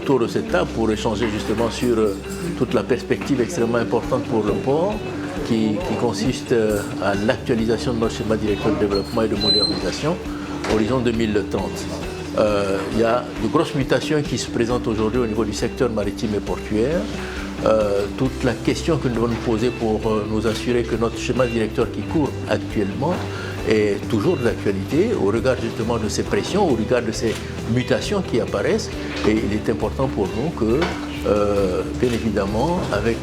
autour de cette table pour échanger justement sur toute la perspective extrêmement importante pour le port qui consiste à l'actualisation de notre schéma directeur de développement et de modernisation horizon 2030. Il y a de grosses mutations qui se présentent aujourd'hui au niveau du secteur maritime et portuaire. Toute la question que nous devons nous poser pour nous assurer que notre schéma directeur qui court actuellement est toujours d'actualité au regard justement de ces pressions, au regard de ces mutations qui apparaissent. Et il est important pour nous que, bien évidemment, avec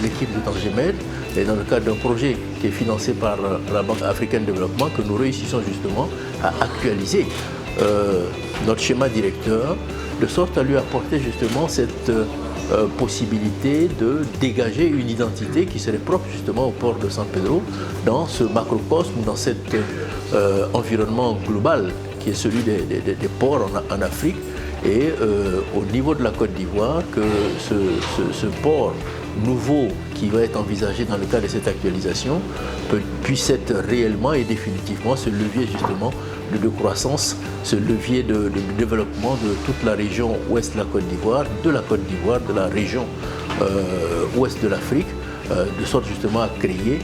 l'équipe de Tangemed et dans le cadre d'un projet qui est financé par la Banque africaine de développement, que nous réussissons justement à actualiser notre schéma directeur de sorte à lui apporter justement cette possibilité de dégager une identité qui serait propre justement au port de San Pedro dans ce macrocosme, dans cet environnement global qui est celui des ports en Afrique et au niveau de la Côte d'Ivoire que ce port nouveau qui va être envisagé dans le cadre de cette actualisation puisse être réellement et définitivement ce levier justement de croissance, ce levier de développement de toute la région ouest de la Côte d'Ivoire, de la région ouest de l'Afrique, de sorte justement à créer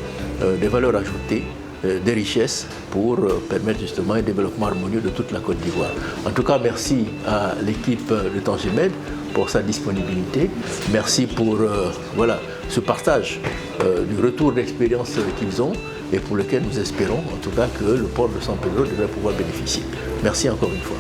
des valeurs ajoutées, des richesses pour permettre justement un développement harmonieux de toute la Côte d'Ivoire. En tout cas, merci à l'équipe de Tangemed pour sa disponibilité. Merci pour voilà, ce partage du retour d'expérience qu'ils ont et pour lequel nous espérons en tout cas que le port de San Pedro devrait pouvoir bénéficier. Merci encore une fois.